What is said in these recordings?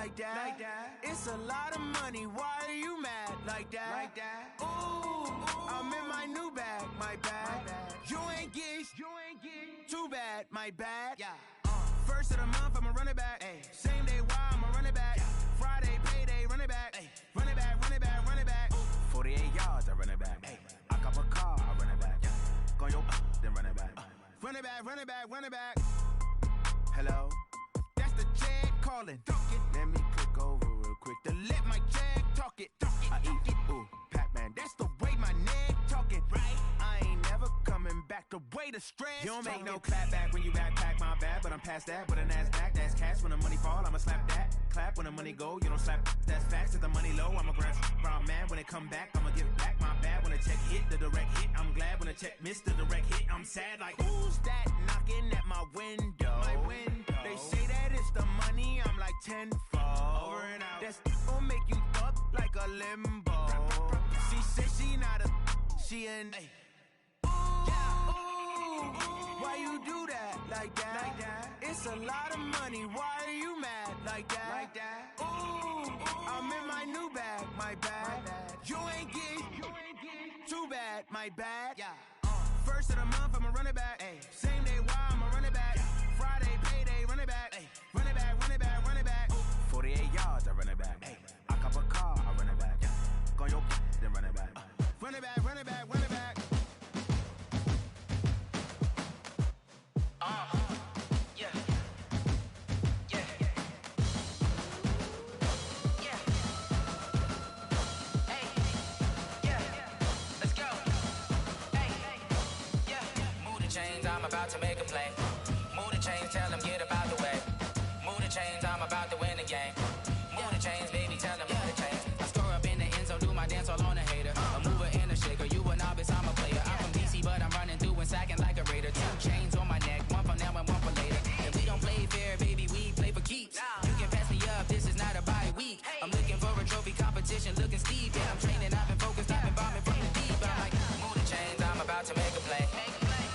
like that. It's a lot of money, why are you mad like that? Ooh, I'm in my new bag, my bad. You ain't get too bad, my bad. First of the month, I'ma run it back. Same day, why I'ma run it back. Friday, payday, run it back. Run it back, run it back, run it back. 48 yards, I run it back. I cop a car, I run it back. Go your then run it back. Run it back, run it back, run it back. Hello, that's the check calling. Let me click over real quick to let my check talk it. I eat it, ooh, Pac-Man. That's the way my neck talking. Right, I ain't never coming back. The way the stress. You don't make no clap back when you backpack, my bad. But I'm past that. With a NASDAQ, that's cash. When the money fall, I'ma slap that. Clap when the money go, you don't slap. That's facts. If the money low, I'ma grab brown man. When it come back, I'ma give it back. My bad when the check hit, the direct hit. I'm glad when the check missed the direct hit. I'm sad like who's that knocking at my window? My window. They say that it's the money. I'm like tenfold. Over and out. That's gon' make you up like a limbo. She said she not a. She an. Why you do that like that? It's a lot of money. Why are you mad like that? Ooh, I'm in my new bag, my bad. You ain't get too bad, my bad. First of the month, I'ma run it back. Same day, why I'ma run it back. Friday, payday, run it back. Run it back, run it back, run it back. 48 yards, I run it back. I cop a car, I run it back. Go your then run it back. Run it back, run it back, run it back. Yeah. Hey, yeah. Let's go. Hey, yeah. Move the chains, I'm about to make a play. Move the chains, tell them get about the way. Move the chains, I'm about to win the game. Move the chains, baby, tell them move the chains. I score up in the end zone, do my dance all on a hater. A mover and a shaker, you a novice, I'm a player. I'm from DC, but I'm running through and sacking like a raider. 2 chains on my neck, one for now and one for later. If we don't play fair, baby, we play for keeps. You can pass me up, this is not a bye week. I'm looking for a trophy competition, looking steep. Yeah, I'm training, I've been focused, I've been bombing from the deep. I'm like, move the chains, I'm about to make a play.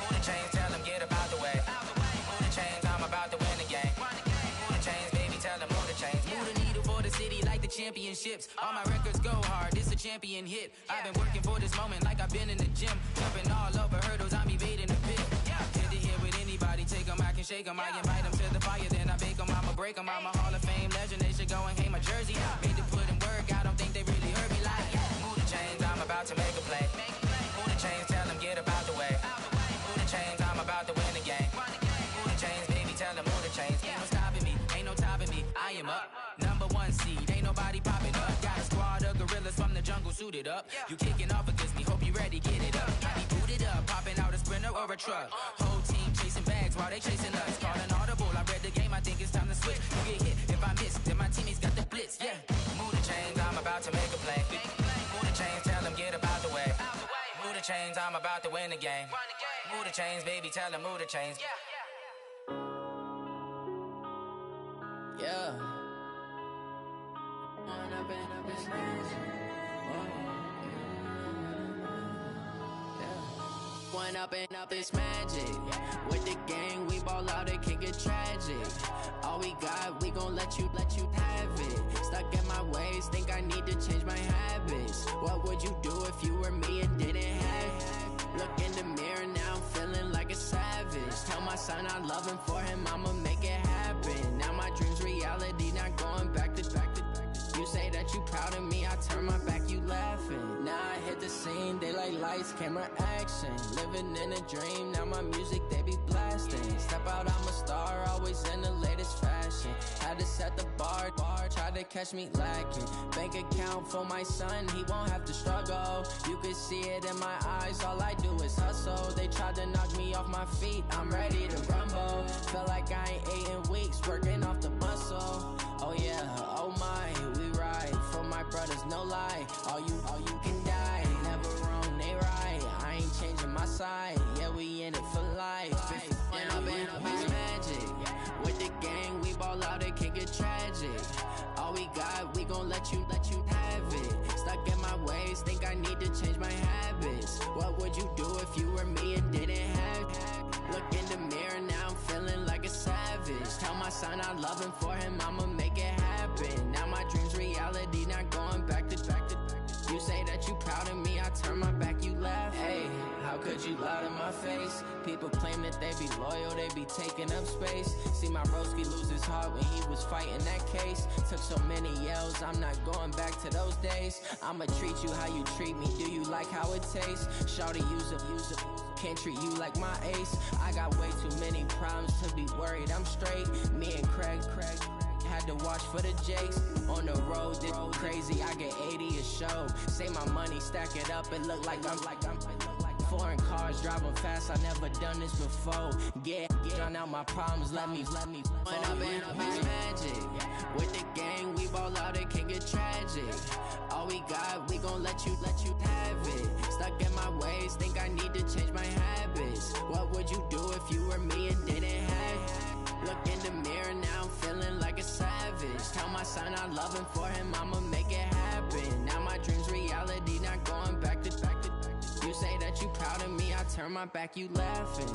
Move the chains, tell them get about the way. Move the chains, I'm about to win the game. Move the chains, baby, tell them move the chains. Move the needle for the city like the championships. All my records go hard, this a champion hit. I've been working for this moment like I've been in the gym. Jumping all over hurdles, I'm evading the pit. Hit to hit with anybody, take them, I can shake them. I invite them to the fire, then I bake them, I'ma break them. I'm a Hall of Fame legend, they should go and hang my jersey. Made to put in work, I don't think they really heard me like move the chains, I'm about to make a play. Move the chains, tell them get about the way. Move the chains, I'm about to win the game. Move the chains, baby, tell them move the chains. Ain't no stopping me, ain't no topping me, I am up. Number 1 seed, ain't nobody popping up. Got a squad of gorillas from the jungle suited up. You kicking off against me, hope you ready, get it up. I be booted up, popping out a Sprinter or a truck. Whole team chasing bags while they chasing us. Calling audible, I read the game, I think it's time to switch. You get hit, if I miss, then my teammates got the blitz, yeah. Move the chains, I'm about to make a play. Move the chains, tell them get about the way. Move the chains, I'm about to win the game. Move the chains, baby, tell them move the chains. Yeah. One up and up is magic. With the gang, we ball out, it can get tragic. All we got, we gon' let you have it. Stuck in my ways, think I need to change my habits. What would you do if you were me and didn't have it? Look in the mirror, now I'm feeling like a savage. Tell my son I love him, for him I'ma make it happen. Now my dream's reality, not going back to. You say that you proud of me, I turn my back, you laughing. Now I hit the scene, they like lights, camera, action. Living in a dream, now my music, they be blasting. Step out, I'm a star, always in the latest fashion. Had to set the bar, try to catch me lacking. Bank account for my son, he won't have to struggle. You can see it in my eyes, all I do is hustle. They tried to knock me off my feet, I'm ready to rumble. Feel like I ain't ate in weeks, working off the muscle. Oh yeah, oh my, we ride for my brothers, no lie. All you can die, never wrong, they right. I ain't changing my side, yeah, we in it for life. And up is magic. With the gang, we ball out, it can get tragic. All we got, we gon' let you have it. Stuck in my ways, think I need to change my habits. What would you do if you were me and didn't have it? Look in the mirror, now I'm feeling like a savage. Tell my son I love him, for him I'ma make it happen. Would you lie to my face? People claim that they be loyal, they be taking up space. See my broski lose his heart when he was fighting that case. Took so many yells, I'm not going back to those days. I'ma treat you how you treat me, do you like how it tastes? Shawty, use a can't treat you like my ace. I got way too many problems to be worried, I'm straight. Me and Craig had to watch for the Jakes. On the road, this crazy, I get 80 a show. Say my money, stack it up, it look like I'm foreign cars, driving fast, I never done this before. Drown out my problems, let me When I've been magic. With the gang, we ball out, it can get tragic. All we got, we gon' let you have it. Stuck in my ways, think I need to change my habits. What would you do if you were me and didn't have it? Look in the mirror, now I'm feeling like a savage. Tell my son I love him, for him I'ma make it happen. Now my dream's reality, not going back to. You say that you proud of me, I turn my back, you laughing.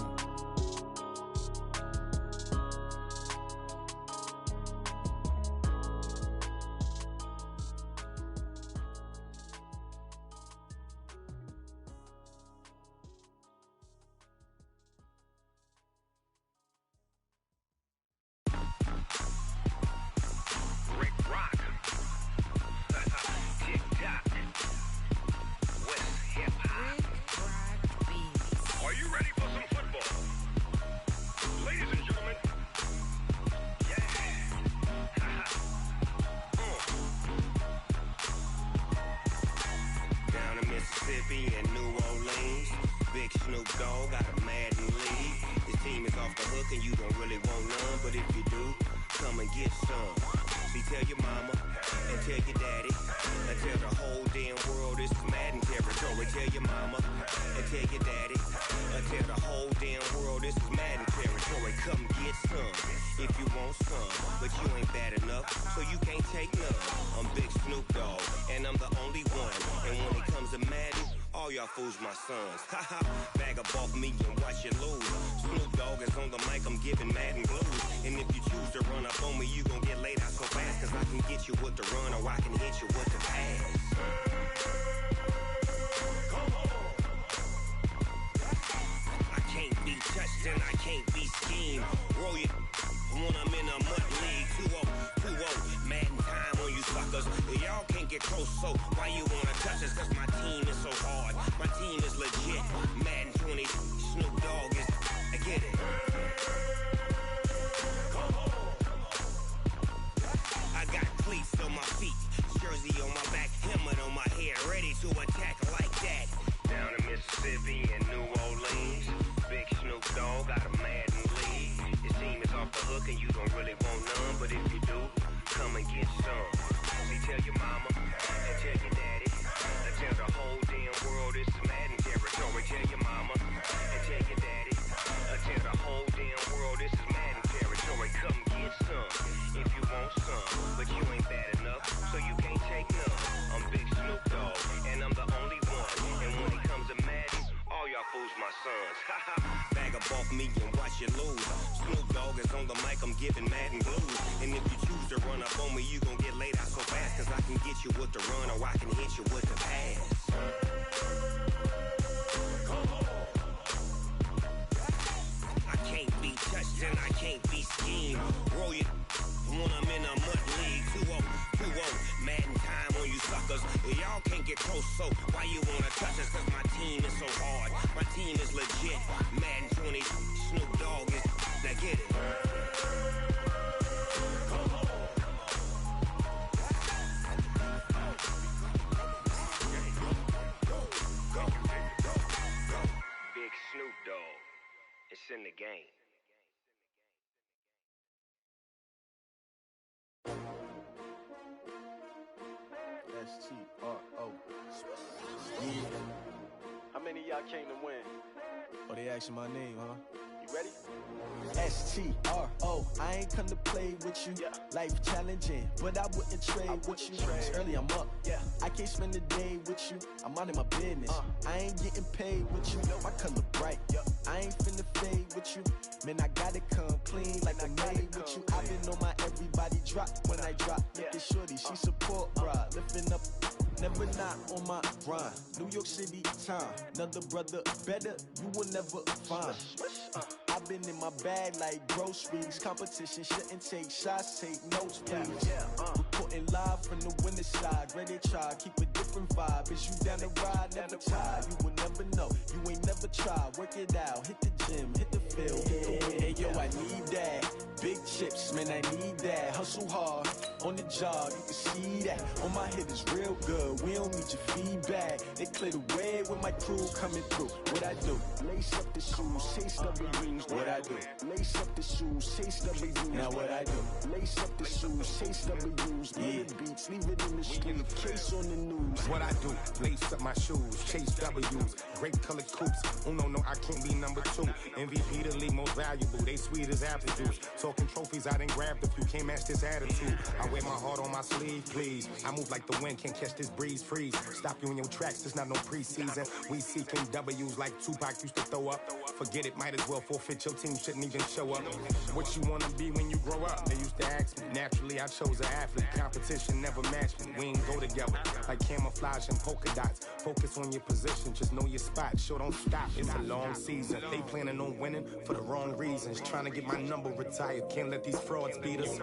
My sons, haha, bag up off me and watch you lose. Snoop Dogg is on the mic, I'm giving Madden blues. And if you choose to run up on me, you gon' get laid out so fast. Cause I can get you with the run or I can hit you with the pass. Come on. I can't be touched and I can't be schemed. Roll you when I'm in a mud league. 2-0, Madden time on you suckers. Y'all can't get close, so why you wanna touch us? Cause my team is so hard. My team is legit. Madden 20, Snoop Dogg is. I get it. Come on. I got cleats on my feet, jersey on my back, helmet on my head, ready to attack like that. Down in Mississippi and New Orleans, Big Snoop Dogg got a Madden league. Your team is off the hook and you don't really want none, but if you do, come and get some. See, tell your mama and tell your daddy. Tell the whole damn world it's Madden territory. Tell your mama and tell your daddy. Tell the whole damn world this is Madden territory. Come get some if you want some, but you ain't bad enough, so you can't take none. I'm Big Snoop Dogg, and I'm the only one. And when it comes to Madden, all y'all fools my sons. Bag up off me and watch you lose. Snoop Dogg is on the mic, I'm giving Madden blues. And if you choose to run up on me, you gon' get laid out so fast. Cause I can get you with the run or I can hit you with the pass. I can't be touched and I can't be schemed. Roll you when I'm in a mud league. 2-0, Madden time on you suckers. Y'all can't get close, so why you wanna touch us? Cause my team is so hard. My team is legit. Madden 20, Snoop Dogg is. Now get it. Big Snoop Dogg. It's in the game. STRO. Yeah. How many of y'all came to win? Oh, they asking my name, huh? You ready? STRO. I ain't come to play with you. Yeah. Life challenging, but I wouldn't trade with you. It's early, I'm up. Yeah. I can't spend the day with you. I'm out of my business. I ain't getting paid with you. My color bright. Yep. I ain't finna fade with you. Man, I gotta come clean like I'm made with you. I've been on my everybody drop when I drop. Look at shorty, she support, bruh. Lifting up never not on my grind. New York City time, another brother better, you will never find. I've been in my bag like groceries. Competition shouldn't take shots, take notes, please. Reporting live from the winter side, ready to try, keep a different vibe. Is you down the ride, never tired. You will never know, you ain't never tried. Work it out, hit the gym, hit the field, hit the wind. Hey yo, I need that. Big chips, man, I need that. Hustle hard, on the job, you can see that. On my head is real good, we don't need your feedback. They clear the way with my crew coming through. What I do? Lace up the shoes, chase W's. What I do? Lace up the shoes, chase W's. Now what I do? Lace up the shoes, chase W's. Get the beats, leave it in the street, case on the news. What I do? Lace up my shoes, chase W's. Great colored coops. Oh no, I can't be number 2. MVP the league most valuable. They sweet as apple juice. Talking trophies, I didn't grab the few. Can't match this attitude. I wear my heart on my sleeve, please. I move like the wind, can't catch this breeze, freeze. Stop you in your tracks, there's not no preseason. We seeking W's like Tupac used to throw up. Forget it, might as well forfeit. Your team shouldn't even show up. What you wanna be when you grow up? They used to ask me. Naturally, I chose an athlete. Competition never matched me. We ain't go together like camouflage and polka dots. Focus on your position, just know your spot. Sure, don't stop. It's a long season. They planning on winning for the wrong reasons. Trying to get my number retired. Can't let these frauds beat us.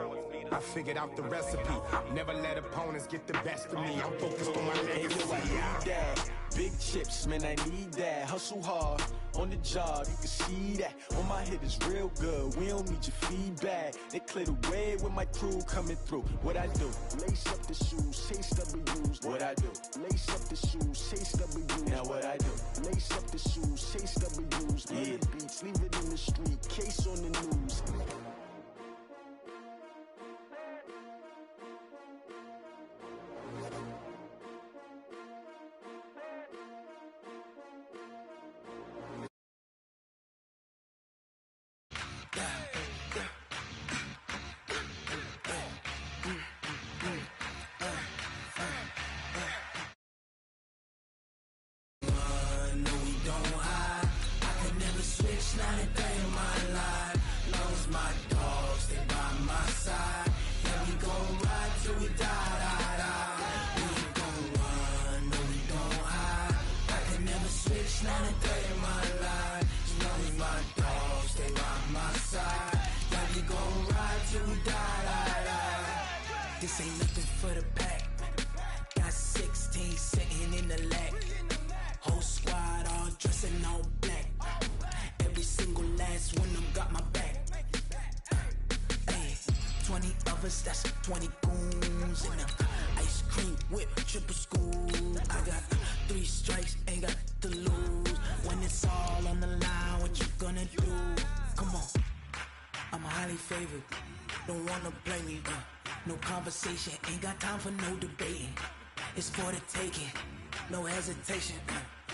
I figured out the recipe. Never let opponents get the best of me. I'm focused on my legacy. I need that. Big chips, man, I need that. Hustle hard, on the job, you can see that. On my head is real good, we don't need your feedback. They clear the way with my crew coming through. What I do? Lace up the shoes, chase W's. What I do? Lace up the shoes, chase W's. Now what I do? Lace up the shoes, chase W's. Get the beats, leave it in the street, case on the news. This ain't nothing for the pack. Got 16 sitting in the lag. Whole squad all dressing all black. Every single last one of them got my back. Hey, 20 of us, that's 20 goons in the ice cream whip, triple school. I got 3 strikes, ain't got to lose. When it's all on the line, what you gonna do? Come on, I'm highly favored. Don't wanna play me, no conversation, ain't got time for no debating. It's for the taking, no hesitation.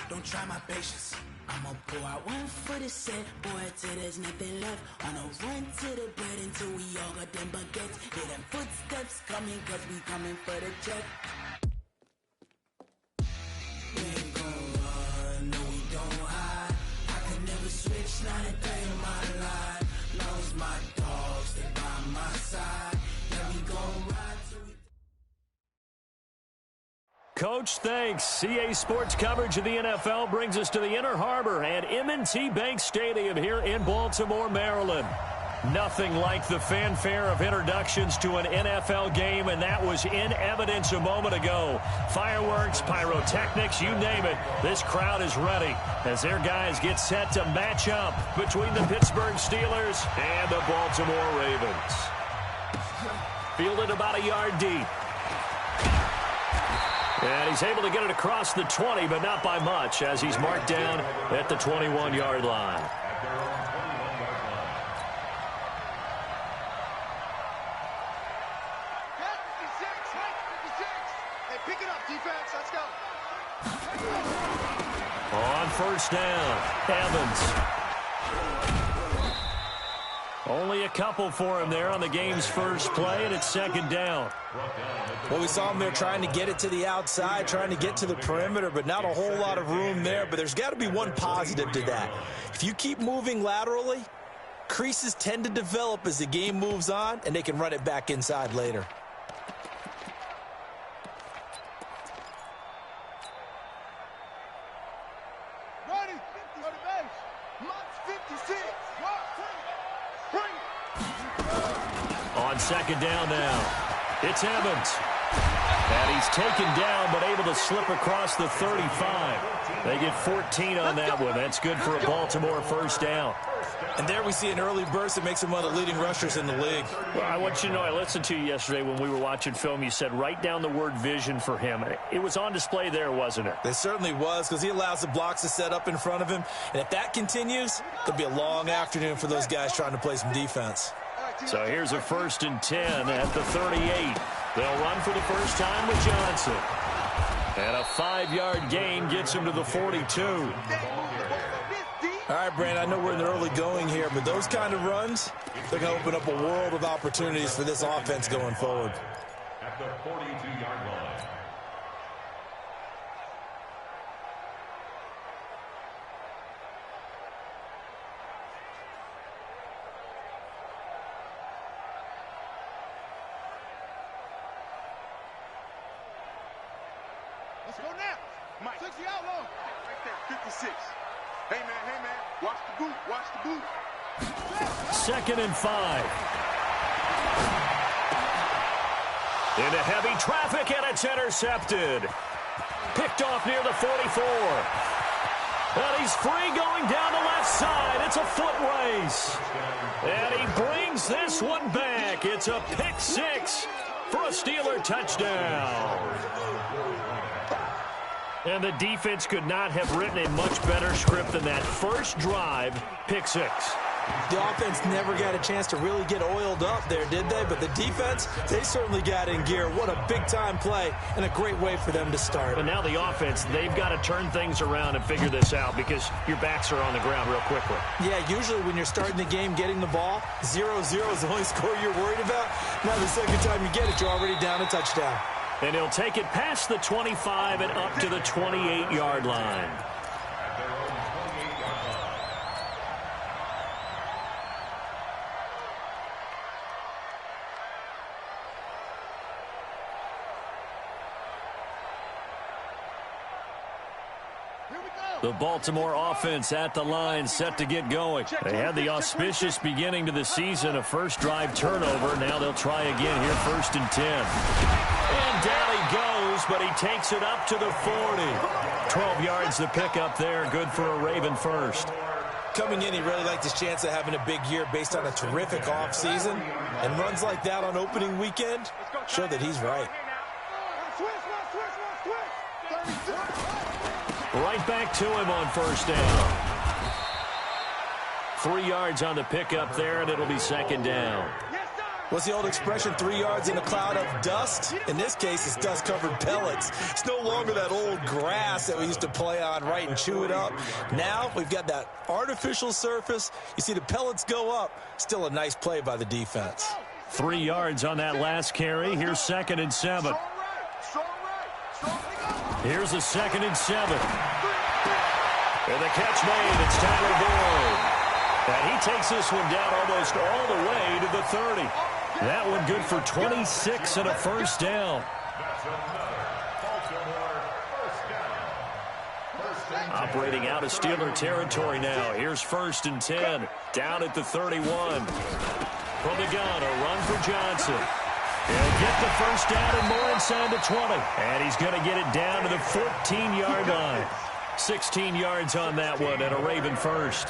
Don't try my patience. I'ma pour out one for the set, boy, till there's nothing left. On a run to the bread until we all got them baguettes. Hear them footsteps coming, cause we coming for the check. We ain't gon' run, no we don't hide. I could never switch, not a day in my life. Long as my dogs stay by my side. Yeah, we gon' ride till we... Coach, thanks. CA Sports coverage of the NFL brings us to the Inner Harbor and M&T Bank Stadium here in Baltimore, Maryland. Nothing like the fanfare of introductions to an NFL game, and that was in evidence a moment ago. Fireworks, pyrotechnics, you name it. This crowd is ready as their guys get set to match up between the Pittsburgh Steelers and the Baltimore Ravens. Fielded about a yard deep. And he's able to get it across the 20, but not by much, as he's marked down at the 21-yard line. Hey, pick it up, defense. Let's go. On first down, Evans. Only a couple for him there on the game's first play, and it's second down. Well, we saw him there trying to get it to the outside, trying to get to the perimeter, but not a whole lot of room there. But there's got to be one positive to that. If you keep moving laterally, creases tend to develop as the game moves on, and they can run it back inside later. On second down now, it's Evans. And he's taken down, but able to slip across the 35. They get 14 on that one. That's good for a Baltimore first down. And there we see an early burst that makes him one of the leading rushers in the league. Well, I want you to know, I listened to you yesterday when we were watching film. You said write down the word vision for him. It was on display there, wasn't it? It certainly was, because he allows the blocks to set up in front of him. And if that continues, it'll be a long afternoon for those guys trying to play some defense. So here's a 1st and 10 at the 38. They'll run for the first time with Johnson. And a 5-yard gain gets him to the 42. All right, Brand, I know we're in the early going here, but those kind of runs, they're going to open up a world of opportunities for this offense going forward. At the 42-yard line. Let's go now. Mike. 60 out long. Right there, 56. Hey, man. Watch the boot. Watch the boot. 2nd and 5. Into heavy traffic, and it's intercepted. Picked off near the 44. And he's free going down the left side. It's a foot race. And he brings this one back. It's a pick 6 for a Steeler touchdown. And the defense could not have written a much better script than that. First drive, pick 6. The offense never got a chance to really get oiled up there, did they? But the defense, they certainly got in gear. What a big-time play and a great way for them to start. But now the offense, they've got to turn things around and figure this out because your backs are on the ground real quickly. Yeah, usually when you're starting the game getting the ball, 0-0 is the only score you're worried about. Now the second time you get it, you're already down a touchdown. And he'll take it past the 25 and up to the 28-yard line. The Baltimore offense at the line, set to get going. They had the auspicious beginning to the season, a first drive turnover. Now they'll try again here, 1st and 10. And down he goes, but he takes it up to the 40. 12 yards to pick up there, good for a Raven first. Coming in, he really liked his chance of having a big year based on a terrific offseason. And runs like that on opening weekend show that he's right. Right back to him on first down. 3 yards on the pickup there, and it'll be 2nd down. What's the old expression, 3 yards in a cloud of dust? In this case, it's dust-covered pellets. It's no longer that old grass that we used to play on, right, and chew it up. Now we've got that artificial surface. You see the pellets go up. Still a nice play by the defense. 3 yards on that last carry. Here's 2nd and 7. Here's a 2nd and 7. And the catch made. It's Tyler Boyd. And he takes this one down almost all the way to the 30. That one good for 26 and a first down. Operating out of Steeler territory now. Here's 1st and 10. Down at the 31. From the gun, a run for Johnson. He'll get the first down and more inside the 20. And he's going to get it down to the 14-yard line. 16 yards on that one and a Raven first.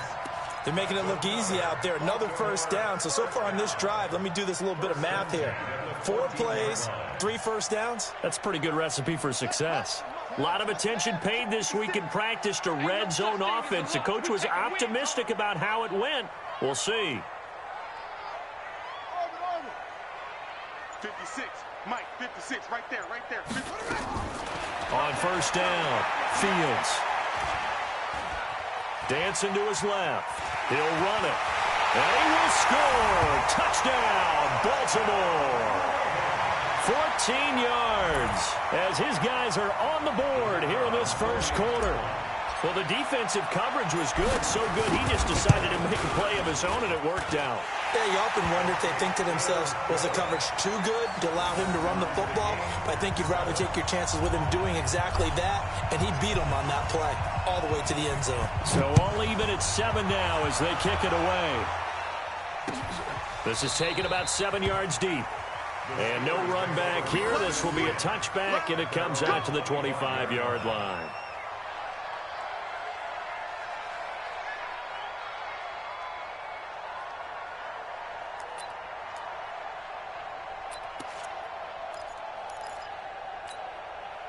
They're making it look easy out there. Another first down. So far on this drive, let me do this little bit of math here. 4 plays, 3 first downs. That's a pretty good recipe for success. A lot of attention paid this week in practice to red zone offense. The coach was optimistic about how it went. We'll see. 56. Mike, 56. Right there. 56. On first down, Fields. Dancing to his left. He'll run it. And he will score. Touchdown, Baltimore. 14 yards as his guys are on the board here in this first quarter. Well, the defensive coverage was good, so good he just decided to make a play of his own, and it worked out. Yeah, you often wonder if they think to themselves, was the coverage too good to allow him to run the football? I think you'd rather take your chances with him doing exactly that, and he beat him on that play all the way to the end zone. So all even at 7 now as they kick it away. This is taken about 7 yards deep. And no run back here. This will be a touchback, and it comes out to the 25-yard line.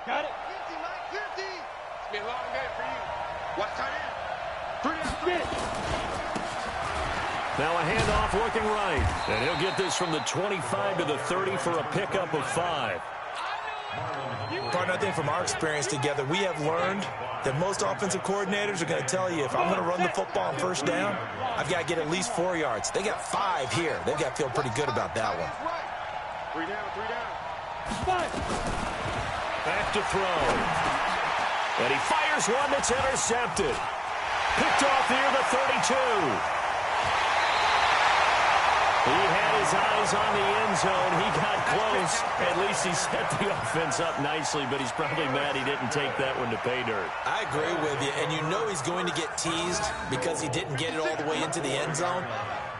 Got it. 50, Mike, 50. It's been a long day for you. Watch tight end. 3 out. Now a handoff looking right. And he'll get this from the 25 to the 30 for a pickup of 5. Partner, I think from our experience together, we have learned that most offensive coordinators are going to tell you, if I'm going to run the football on first down, I've got to get at least 4 yards. They got 5 here. They've got to feel pretty good about that one. 3 down, 3 down. Back to throw. And he fires one that's intercepted. Picked off near the 32. He had his eyes on the end zone. He got close. At least he set the offense up nicely, but he's probably mad he didn't take that one to pay dirt. I agree with you, and you know he's going to get teased because he didn't get it all the way into the end zone.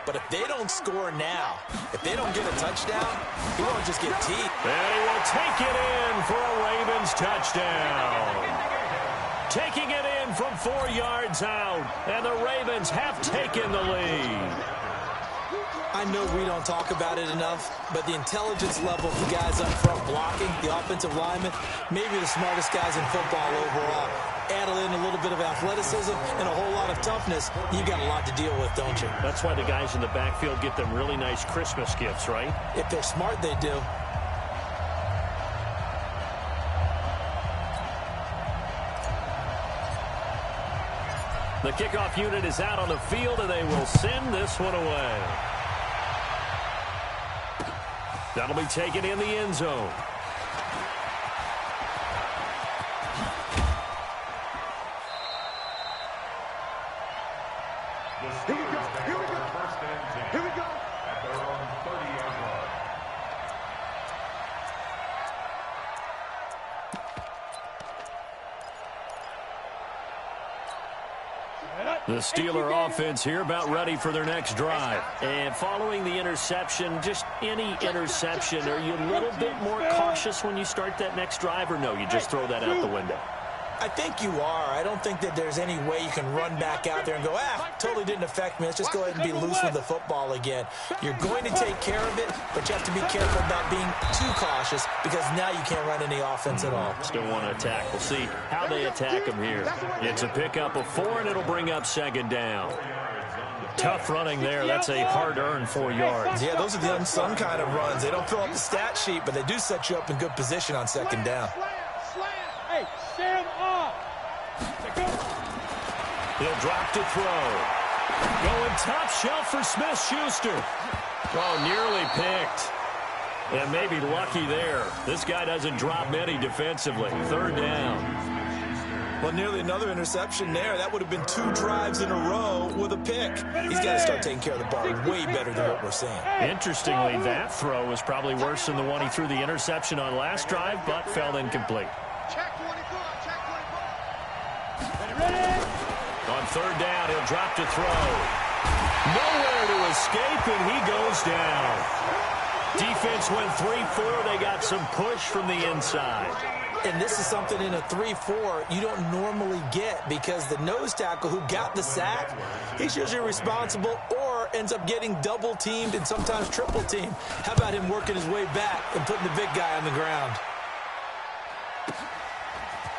But if they don't score now, if they don't get a touchdown, he won't just get teased. And he will take it in for a Ravens touchdown. Taking it in from 4 yards out, and the Ravens have taken the lead. I know we don't talk about it enough, but the intelligence level of the guys up front blocking, the offensive linemen, maybe the smartest guys in football overall. Add in a little bit of athleticism and a whole lot of toughness, you got a lot to deal with, don't you? That's why the guys in the backfield get them really nice Christmas gifts, right? If they're smart, they do. The kickoff unit is out on the field, and they will send this one away. That'll be taken in the end zone. Here we go. Here we go. Here we go. At their own 30-yard line. The Steeler offense here about ready for their next drive. And following the interception, just any interception, are you a little bit more cautious when you start that next drive, or no, you just throw that out the window? I think you are. I don't think that there's any way you can run back out there and go, totally didn't affect me. Let's just go ahead and be loose with the football again. You're going to take care of it, but you have to be careful about being too cautious because now you can't run any offense at all. Still want to attack. We'll see how they attack him here. It's a pickup of 4, and it'll bring up 2nd down. Tough running there. That's a hard-earned 4 yards. Yeah, those are the unsung kind of runs. They don't fill up the stat sheet, but they do set you up in good position on 2nd down. Hey, stand up. He'll drop to throw. Going top shelf for Smith-Schuster. Oh, nearly picked. And maybe lucky there. This guy doesn't drop many defensively. 3rd down. Well, nearly another interception there. That would have been 2 drives in a row with a pick. He's got to start taking care of the ball way better than what we're seeing. Interestingly, that throw was probably worse than the one he threw the interception on last drive, but fell incomplete. Check 24. Check 24. Ready? On 3rd down, he'll drop to throw. Nowhere to escape, and he goes down. Defense went 3-4. They got some push from the inside. And this is something in a 3-4 you don't normally get because the nose tackle who got the sack, he's usually responsible or ends up getting double-teamed and sometimes triple-teamed. How about him working his way back and putting the big guy on the ground?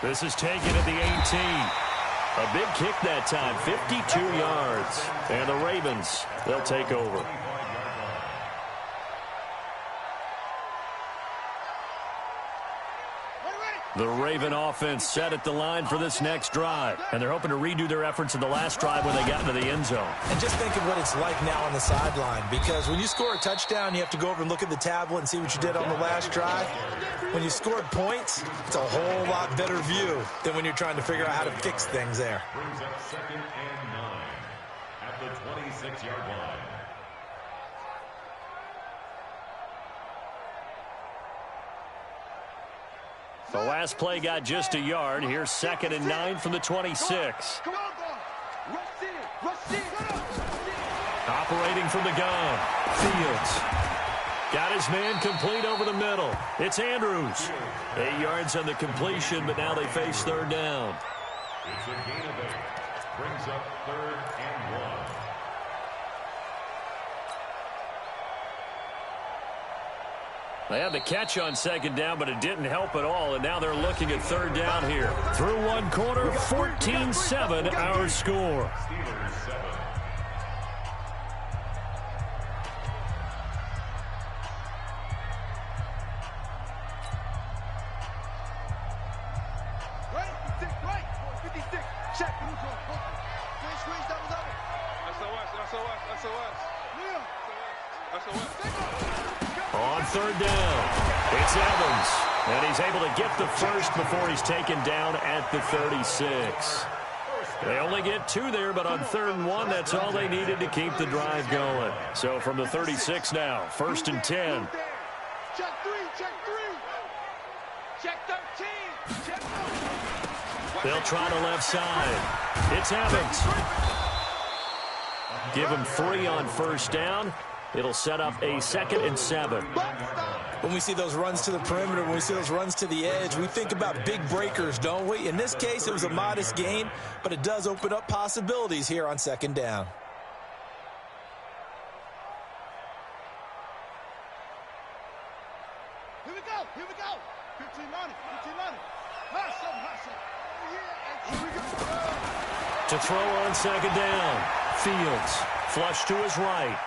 This is taken at the 18. A big kick that time, 52 yards. And the Ravens, they'll take over. The Raven offense set at the line for this next drive. And they're hoping to redo their efforts in the last drive when they got into the end zone. And just think of what it's like now on the sideline. Because when you score a touchdown, you have to go over and look at the tablet and see what you did on the last drive. When you scored points, it's a whole lot better view than when you're trying to figure out how to fix things there. Brings up 2nd and 9 at the 26-yard line. The last play got just a yard. Here's 2nd and 9 from the 26. Come on, boy. Rush in. Rush in. Operating from the gun. Fields. Got his man complete over the middle. It's Andrews. 8 yards on the completion, but now they face 3rd down. It's a gain of 8. Brings up 3rd and 1. They had the catch on 2nd down, but it didn't help at all, and now they're looking at 3rd down here. Through one quarter, 14-7 our score. Steelers 7. Right, 56. Check. Squeeze, double. On 3rd down, it's Evans, and he's able to get the first before he's taken down at the 36. They only get 2 there, but on 3rd and 1, that's all they needed to keep the drive going. So from the 36 now, 1st and 10. Check 3. Check 13. Check 4. They'll try the left side. It's Evans. Give him 3 on 1st down. It'll set up a 2nd and 7. When we see those runs to the perimeter, when we see those runs to the edge, we think about big breakers, don't we? In this case, it was a modest gain, but it does open up possibilities here on 2nd down. Here we go. 15 money. To throw on 2nd down. Fields. Flush to his right.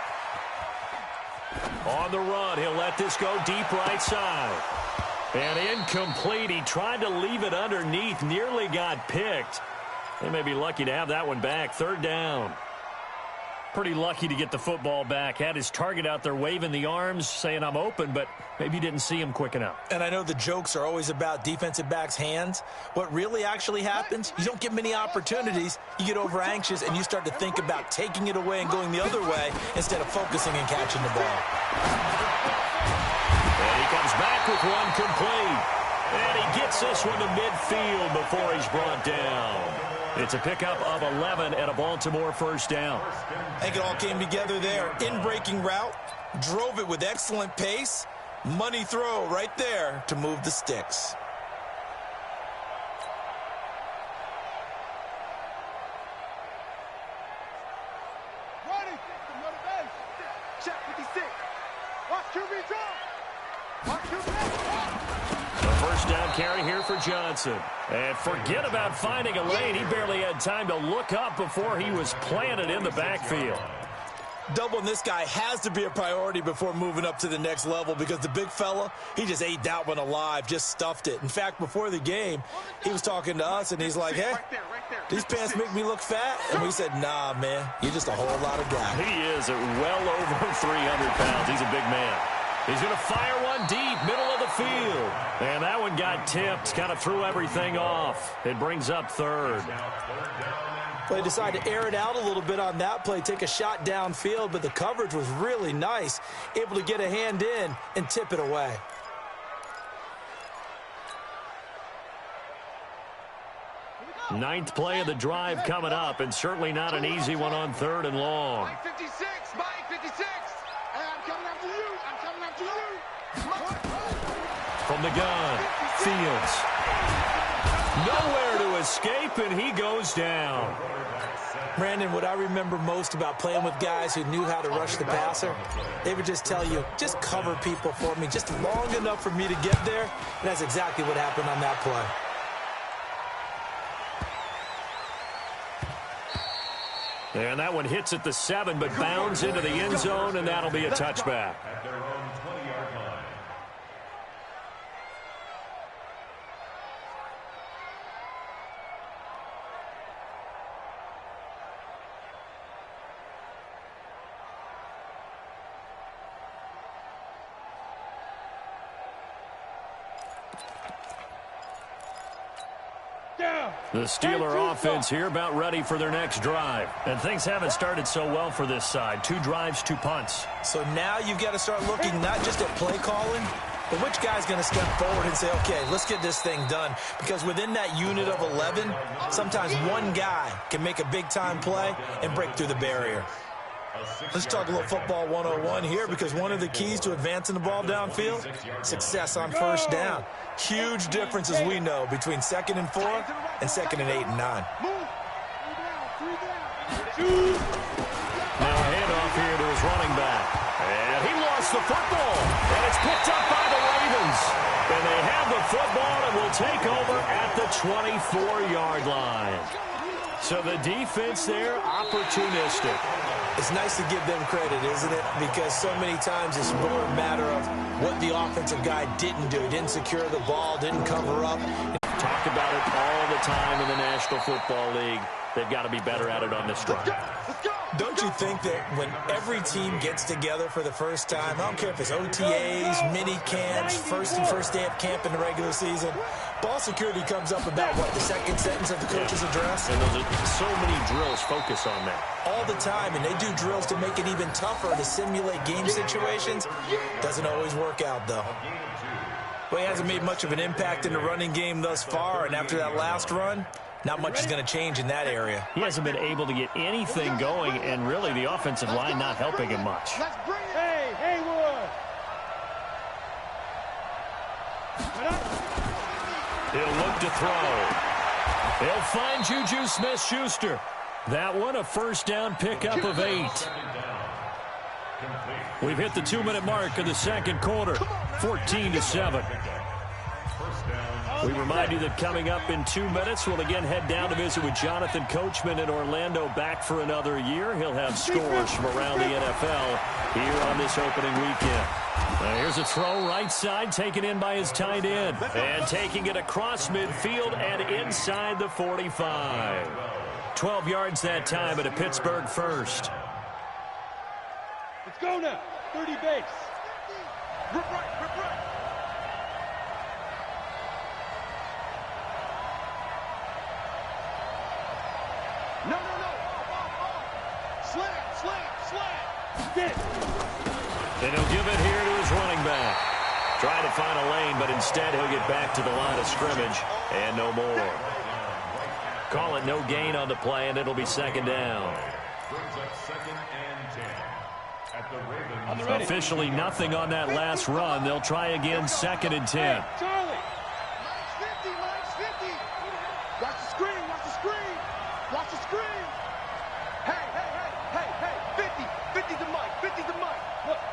On the run, he'll let this go deep right side. And incomplete. He tried to leave it underneath, nearly got picked. They may be lucky to have that one back. 3rd down. Pretty lucky to get the football back. Had his target out there waving the arms, saying I'm open, but maybe didn't see him quick enough. And I know the jokes are always about defensive backs' hands. What really actually happens, you don't get many opportunities, you get over anxious, and you start to think about taking it away and going the other way instead of focusing and catching the ball. And he comes back with one complete. And he gets this one to midfield before he's brought down. It's a pickup of 11 and a Baltimore 1st down. I think it all came together there. In-breaking route, drove it with excellent pace. Money throw right there to move the sticks. Ready. Check 56. Watch QB drop. The 1st down carry here for Johnson. And forget about finding a lane. He barely had time to look up before he was planted in the backfield. Doubling this guy has to be a priority before moving up to the next level because the big fella, he just ate that one alive, just stuffed it. In fact, before the game, he was talking to us, and he's like, hey, these pants make me look fat. And we said, nah, man, you're just a whole lot of guy. He is at well over 300 pounds. He's a big man. He's going to fire one deep, middle of the field. And that one got tipped, kind of threw everything off. It brings up 3rd. They decided to air it out a little bit on that play, take a shot downfield, but the coverage was really nice, able to get a hand in and tip it away. Ninth play of the drive coming up, and certainly not an easy one on 3rd and long. Mike 56. Hey, I'm coming after you. From the gun, Fields. Nowhere to escape, and he goes down. Brandon, what I remember most about playing with guys who knew how to rush the passer, they would just tell you, just cover people for me, just long enough for me to get there. And that's exactly what happened on that play. And that one hits at the 7, but bounds into the end zone, and that'll be a touchback. At their own 20-yard line. The Steeler offense here about ready for their next drive. And things haven't started so well for this side. 2 drives, 2 punts. So now you've got to start looking not just at play calling, but which guy's going to step forward and say, okay, let's get this thing done. Because within that unit of 11, sometimes one guy can make a big-time play and break through the barrier. Let's talk a little football 101 here, because one of the keys to advancing the ball downfield, success on first down. Huge difference, as we know, between 2nd and 4 and 2nd and 8 and 9. Now a handoff here to his running back. And he lost the football. And it's picked up by the Ravens. And they have the football and will take over at the 24-yard line. So the defense there, opportunistic. It's nice to give them credit, isn't it? Because so many times it's more a matter of what the offensive guy didn't do. Didn't secure the ball, didn't cover up. Talk about it all the time in the National Football League. They've got to be better at it on this drive. Don't you think that when every team gets together for the first time, I don't care if it's OTAs, mini camps, first day of camp in the regular season, ball security comes up about, what, the second sentence of the coach's address? And those are so many drills focus on that. All the time, and they do drills to make it even tougher to simulate game situations. Doesn't always work out, though. Well, he hasn't made much of an impact in the running game thus far, and after that last run, not much is going to change in that area. He hasn't been able to get anything going, and really the offensive line not helping him much. Hey, Haywood! He'll look to throw. He'll find Juju Smith-Schuster. That one a first down pickup of 8. We've hit the 2-minute mark of the second quarter, 14-7. We remind you that coming up in 2 minutes, we'll again head down to visit with Jonathan Coachman in Orlando, back for another year. He'll have scores from around the NFL here on this opening weekend. Here's a throw right side, taken in by his tight end. And taking it across midfield and inside the 45. 12 yards that time at a Pittsburgh first. Let's go now. 30 base. Rip right, rip right. No. Slam. Get it. And he'll give it here to his running back. Trying to find a lane, but instead he'll get back to the line of scrimmage and no more. Call it no gain on the play, and it'll be second down. Officially nothing on that last run. They'll try again, 2nd and 10. Charlie. Minus 50. Watch the screen. Watch the screen. Hey. 50 to Mike.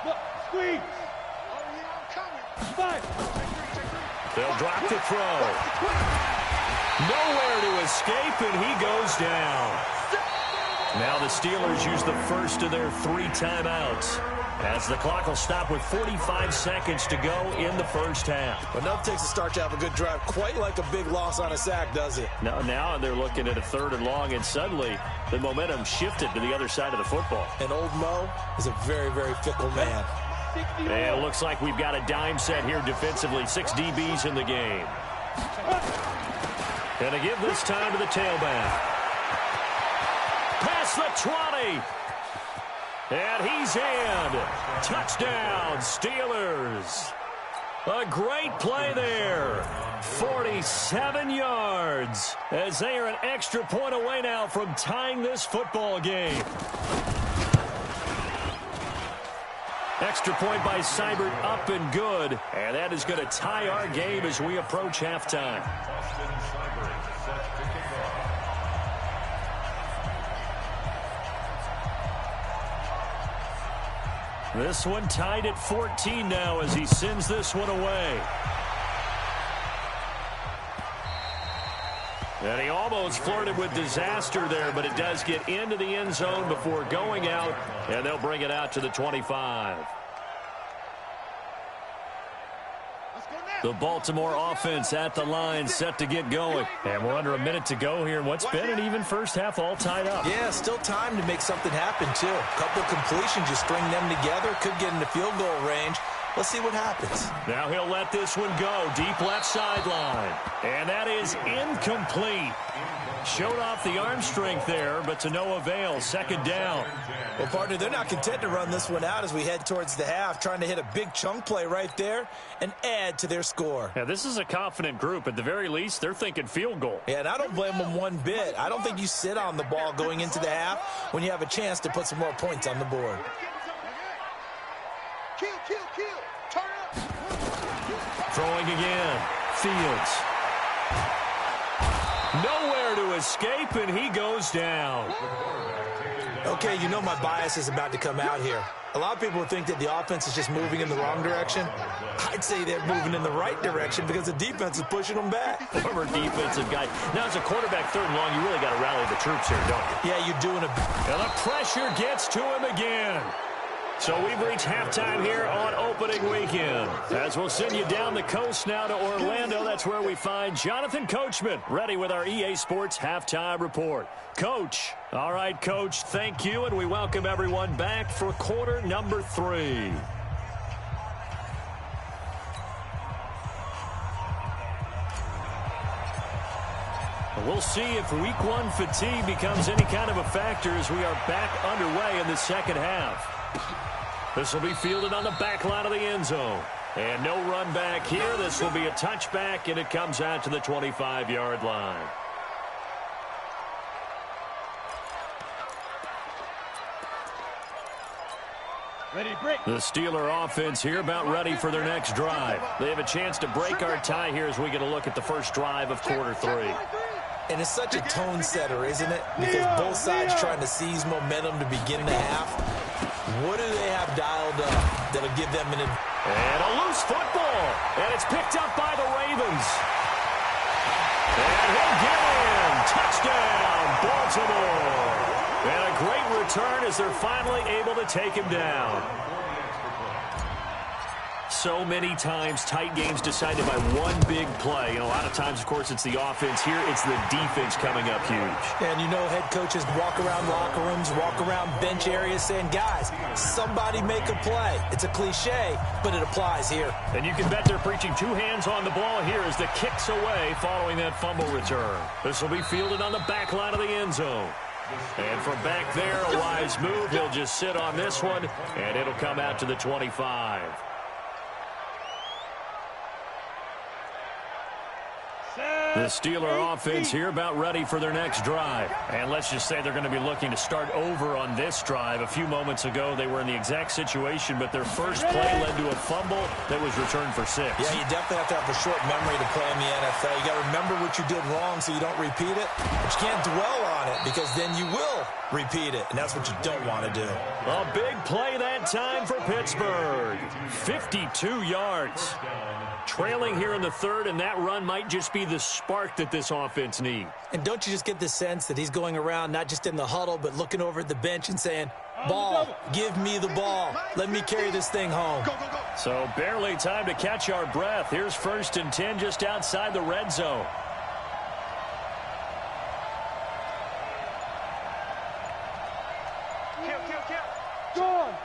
Look. Squeeze. Oh, yeah, I'm coming. 5. They'll drop the throw. Nowhere to escape, and he goes down. Now the Steelers use the first of their 3 timeouts, as the clock will stop with 45 seconds to go in the first half. But enough takes a start to have a good drive, quite like a big loss on a sack, does it? Now they're looking at a 3rd and long, and suddenly the momentum shifted to the other side of the football. And old Mo is a very, very fickle man. And it looks like we've got a dime set here defensively. 6 DBs in the game. And to give this time to the tailback. Past the 20. And he's in. Touchdown, Steelers. A great play there. 47 yards. As they are an extra point away now from tying this football game. Extra point by Seibert, up and good. And that is going to tie our game as we approach halftime. This one tied at 14 now as he sends this one away. And he almost flirted with disaster there, but it does get into the end zone before going out, and they'll bring it out to the 25. The Baltimore offense at the line, set to get going. And we're under a minute to go here. What's been an even first half, all tied up. Yeah, still time to make something happen, too. A couple completions, you string them together, could get into field goal range. Let's see what happens. Now he'll let this one go. Deep left sideline. And that is incomplete. Showed off the arm strength there, but to no avail. Second down. Well, partner, they're not content to run this one out as we head towards the half, trying to hit a big chunk play right there and add to their score. Yeah, this is a confident group. At the very least, they're thinking field goal. Yeah, and I don't blame them one bit. I don't think you sit on the ball going into the half when you have a chance to put some more points on the board. Kill. Turn up. Throwing again. Fields. Nowhere to escape, and he goes down. Okay, you know my bias is about to come out here. A lot of people think that the offense is just moving in the wrong direction. I'd say they're moving in the right direction because the defense is pushing them back. Former defensive guy. Now, as a quarterback, third and long, you really got to rally the troops here, don't you? Yeah, you're doing a... And the pressure gets to him again. So we've reached halftime here on opening weekend. As we'll send you down the coast now to Orlando, that's where we find Jonathan Coachman, ready with our EA Sports Halftime Report. Coach. All right, Coach, thank you, and we welcome everyone back for quarter number 3. We'll see if week 1 fatigue becomes any kind of a factor as we are back underway in the second half. This will be fielded on the back line of the end zone. And no run back here. This will be a touchback, and it comes out to the 25-yard line. The Steeler offense here about ready for their next drive. They have a chance to break our tie here as we get a look at the first drive of quarter 3. And it's such a tone setter, isn't it? Because both sides trying to seize momentum to begin the half. What do they have dialed up that'll give them an... And a loose football. And it's picked up by the Ravens. And he'll get in. Touchdown, Baltimore. And a great return as they're finally able to take him down. So many times, tight games decided by one big play. You know, a lot of times, of course, it's the offense. Here, it's the defense coming up huge. And you know, head coaches walk around locker rooms, walk around bench areas saying, guys, somebody make a play. It's a cliche, but it applies here. And you can bet they're preaching 2 hands on the ball here as the kick's away following that fumble return. This will be fielded on the back line of the end zone. And from back there, a wise move. He'll just sit on this one, and it'll come out to the 25. The Steeler offense here about ready for their next drive. And let's just say they're going to be looking to start over on this drive. A few moments ago, they were in the exact situation, but their first play led to a fumble that was returned for 6. Yeah, you definitely have to have a short memory to play in the NFL. You got to remember what you did wrong so you don't repeat it. But you can't dwell on it because then you will repeat it, and that's what you don't want to do. A big play that time for Pittsburgh. 52 yards. Trailing here in the third, and that run might just be the spark that this offense needs. And don't you just get the sense that he's going around not just in the huddle, but looking over at the bench and saying, ball, give me the ball. Let me carry this thing home. So barely time to catch our breath. Here's 1st and 10 just outside the red zone.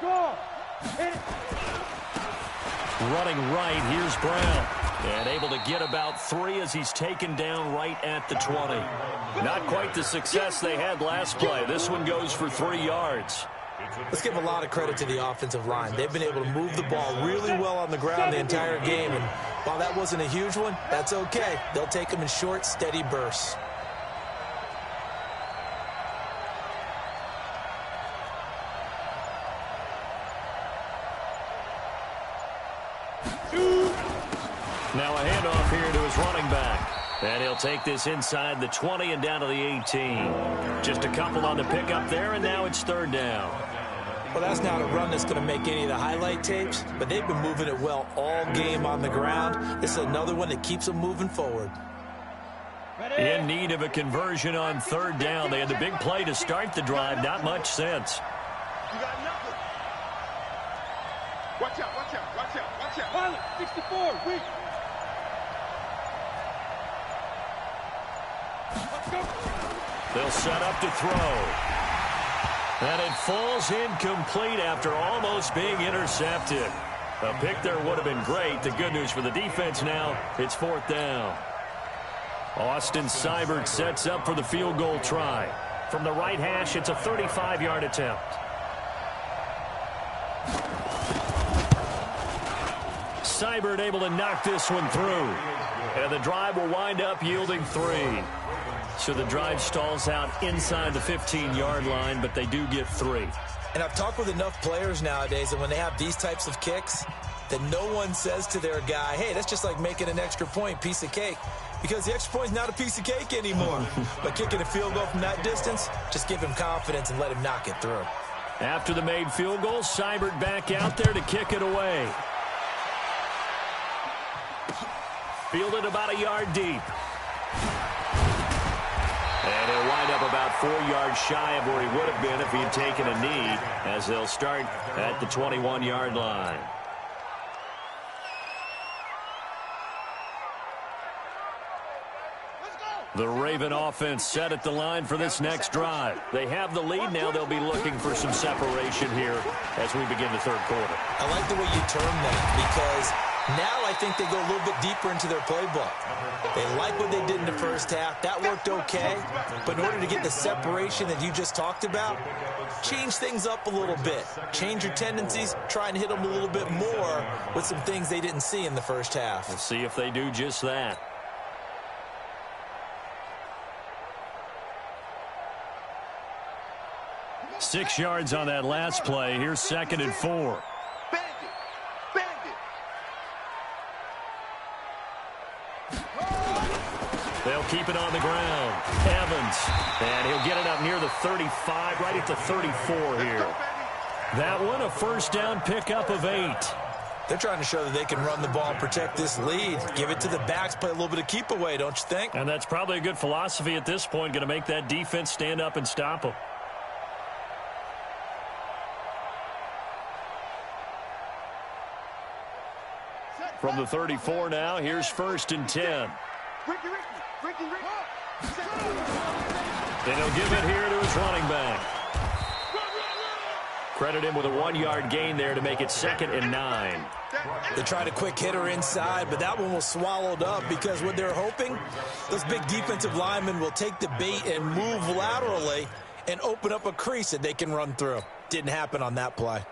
Go. Hit it. Running right, here's Brown. And able to get about 3 as he's taken down right at the 20. Not quite the success they had last play. This one goes for 3 yards. Let's give a lot of credit to the offensive line. They've been able to move the ball really well on the ground the entire game. And while that wasn't a huge one, that's okay. They'll take them in short, steady bursts. Now a handoff here to his running back. And he'll take this inside the 20 and down to the 18. Just a couple on the pickup there, and now it's 3rd down. Well, that's not a run that's going to make any of the highlight tapes, but they've been moving it well all game on the ground. This is another one that keeps them moving forward. In need of a conversion on 3rd down. They had the big play to start the drive. Not much sense. You got nothing. Watch out. Pilot, 64, weak. They'll set up to throw. And it falls incomplete after almost being intercepted. A pick there would have been great. The good news for the defense now, it's 4th down. Austin Seibert sets up for the field goal try. From the right hash, it's a 35-yard attempt. Seibert able to knock this one through. And the drive will wind up yielding 3. So the drive stalls out inside the 15-yard line, but they do get 3. And I've talked with enough players nowadays that when they have these types of kicks, that no one says to their guy, hey, that's just like making an extra point, piece of cake. Because the extra point is not a piece of cake anymore. But kicking a field goal from that distance, just give him confidence and let him knock it through. After the made field goal, Seibert back out there to kick it away. Fielded about a yard deep. And he'll wind up about 4 yards shy of where he would have been if he had taken a knee, as they'll start at the 21-yard line. The Raven offense set at the line for this next drive. They have the lead now. They'll be looking for some separation here as we begin the third quarter. I like the way you term that, because now I think they go a little bit deeper into their playbook. They like what they did in the first half. That worked okay. But in order to get the separation that you just talked about, change things up a little bit. Change your tendencies. Try and hit them a little bit more with some things they didn't see in the first half. We'll see if they do just that. Six yards on that last play. Here's 2nd and 4. They'll keep it on the ground. Evans. And he'll get it up near the 35, right at the 34 here. That one, a 1st down pickup of 8. They're trying to show that they can run the ball and protect this lead. Give it to the backs, play a little bit of keep away, don't you think? And that's probably a good philosophy at this point, going to make that defense stand up and stop them. From the 34 now, here's 1st and 10. Then he'll give it here to his running back. Credit him with a 1-yard gain there to make it 2nd and 9. They tried a quick hitter inside, but that one was swallowed up because what they're hoping, those big defensive linemen will take the bait and move laterally and open up a crease that they can run through. Didn't happen on that play.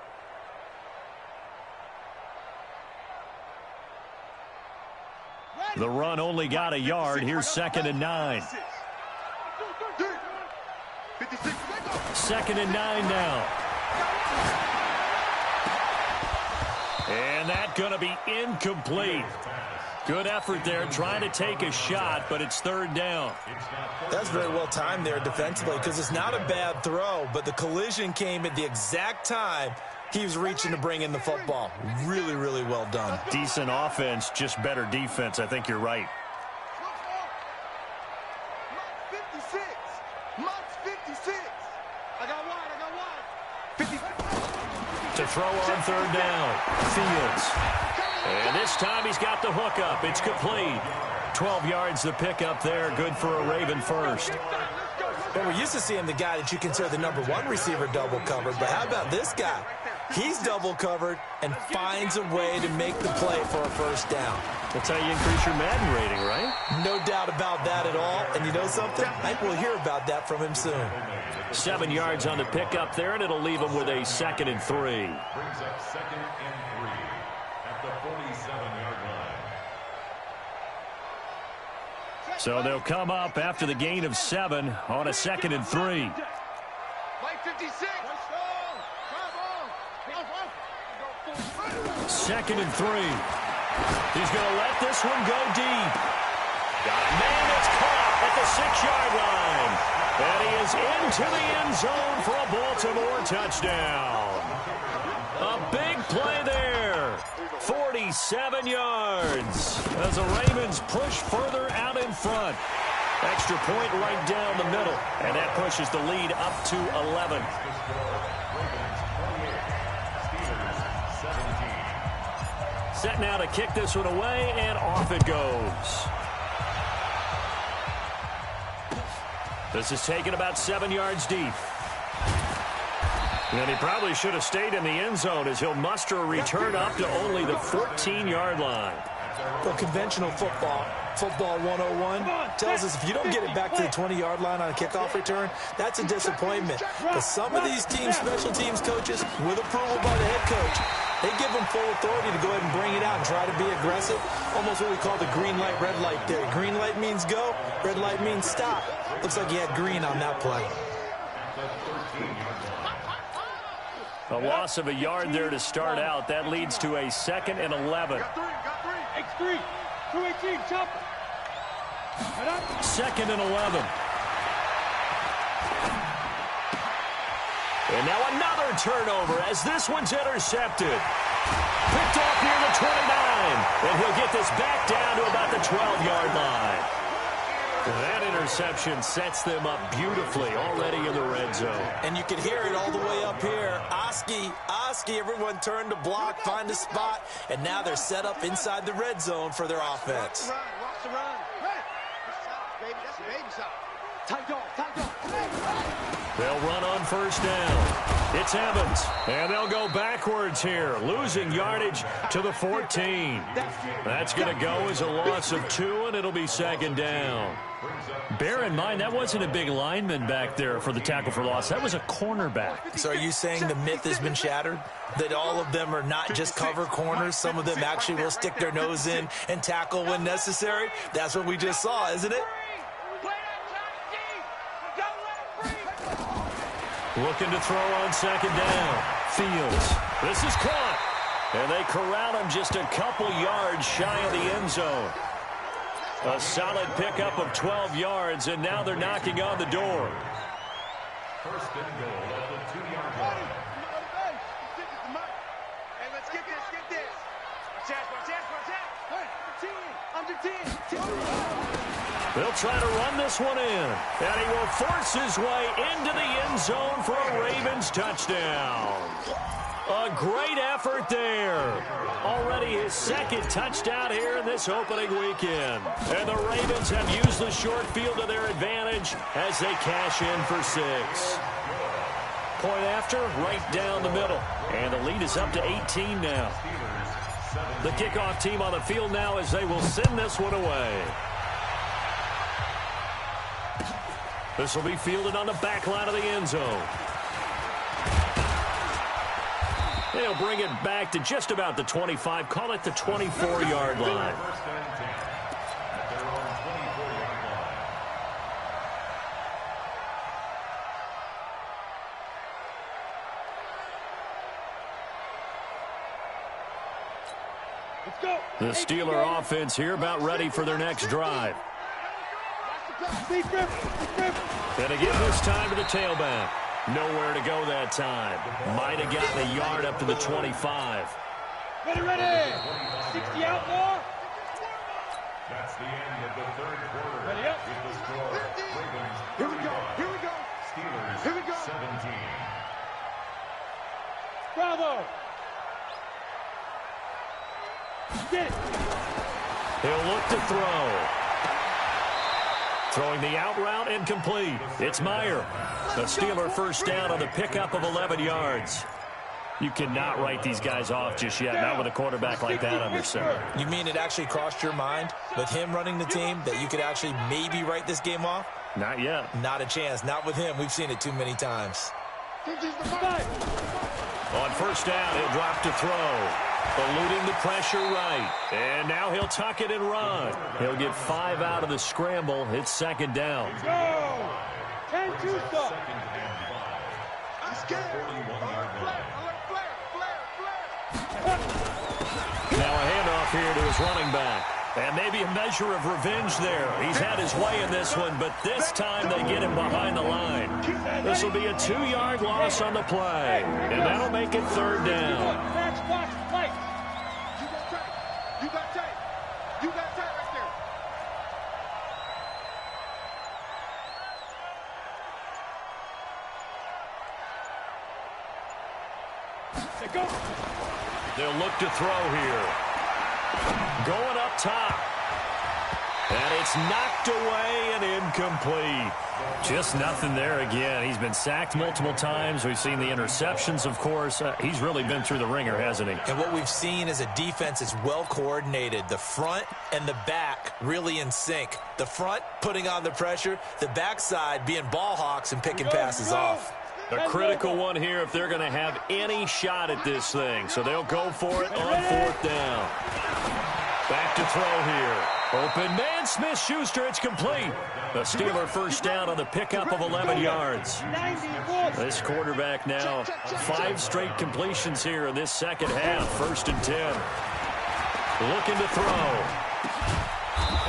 The run only got a yard. Here's 2nd and 9. 2nd and 9 now. And that's going to be incomplete. Good effort there trying to take a shot, but it's 3rd down. That's very well timed there defensively because it's not a bad throw, but the collision came at the exact time he was reaching to bring in the football. Really, really well done. Decent offense, just better defense. I think you're right. To throw on 3rd down. Fields. And this time he's got the hook up. It's complete. 12 yards to pick up there. Good for a Raven first. Well, we're used to seeing the guy that you consider the #1 receiver double covered, but how about this guy? He's double covered and finds a way to make the play for a 1st down. That's how you increase your Madden rating, right? No doubt about that at all. And you know something? I think we'll hear about that from him soon. 7 yards on the pickup there, and it'll leave him with a 2nd and 3. Brings up 2nd and 3 at the 47-yard line. So they'll come up after the gain of 7 on a 2nd and 3. 2nd and 3. He's going to let this one go deep. Man, it's caught at the 6-yard line. And he is into the end zone for a Baltimore touchdown. A big play there. 47 yards as the Ravens push further out in front. Extra point right down the middle. And that pushes the lead up to 11. Set now to kick this one away, and off it goes. This is taken about 7 yards deep. And he probably should have stayed in the end zone as he'll muster a return up to only the 14-yard line. Well, conventional football 101, tells us if you don't get it back to the 20-yard line on a kickoff return, that's a disappointment. But some of these teams, special teams coaches, with approval by the head coach, they give them full authority to go ahead and bring it out and try to be aggressive. Almost what we call the green light, red light theory. Green light means go, red light means stop. Looks like he had green on that play. A loss of a yard there to start out. That leads to a 2nd and 11. X3, 218, chopper. 2nd and 11. And now another turnover as this one's intercepted. Picked off near the 29. And he'll get this back down to about the 12-yard line. That interception sets them up beautifully already in the red zone. And you can hear it all the way up here. Oski, everyone turned to block, find a spot, and now they're set up inside the red zone for their offense. Watch the run. Baby, that's a baby shot. Tight dog. They'll run on first down. It's Evans, and they'll go backwards here, losing yardage to the 14. That's going to go as a loss of 2, and it'll be 2nd down. Bear in mind, that wasn't a big lineman back there for the tackle for loss. That was a cornerback. So are you saying the myth has been shattered? That all of them are not just cover corners? Some of them actually will stick their nose in and tackle when necessary? That's what we just saw, isn't it? Looking to throw on 2nd down. Fields. This is caught. And they corral him just a couple yards shy of the end zone. A solid pickup of 12 yards, and now they're knocking on the door. First and goal at the 2-yard line. Hey, let's get this. Watch out. Hey, under 10. They'll try to run this one in, and he will force his way into the end zone for a Ravens touchdown. A great effort there. Already his 2nd touchdown here in this opening weekend. And the Ravens have used the short field to their advantage as they cash in for 6. Point after, right down the middle. And the lead is up to 18 now. The kickoff team on the field now as they will send this one away. This will be fielded on the back line of the end zone. They'll bring it back to just about the 25. Call it the 24-yard line. The Steeler offense here about ready for their next drive. And again this time to the tailback. Nowhere to go that time. Might have gotten a yard up to the 25. Ready. 60 out more. That's the end of the 3rd quarter. Ready up. With the score, Ravens 31. Here we go. Steelers 17. Bravo. Get it. He'll look to throw. Throwing the out route incomplete. It's Meyer. A Steeler first down on the pickup of 11 yards. You cannot write these guys off just yet, not with a quarterback like that under center. You mean it actually crossed your mind with him running the team that you could actually maybe write this game off? Not yet. Not a chance. Not with him. We've seen it too many times. On first down, he'll drop to throw. Eluding the pressure right. And now he'll tuck it and run. He'll get 5 out of the scramble. It's 2nd down. Go! 10-2 stop. Now a handoff here to his running back. And maybe a measure of revenge there. He's had his way in this one, but this time they get him behind the line. This will be a 2-yard loss on the play. And that'll make it 3rd down. You got tight right there. Go. They'll look to throw here. Going up top. And it's knocked away and incomplete. Just nothing there again. He's been sacked multiple times. We've seen the interceptions, of course. He's really been through the ringer, hasn't he? And what we've seen is a defense is well coordinated. The front and the back really in sync. The front putting on the pressure, the backside being ball hawks and picking passes off. A critical one here if they're going to have any shot at this thing. So they'll go for it on 4th down. Back to throw here. Open man, Smith-Schuster, it's complete. The Steeler first down on the pickup of 11 yards. This quarterback now 5 straight completions here in this second half. 1st and 10. Looking to throw.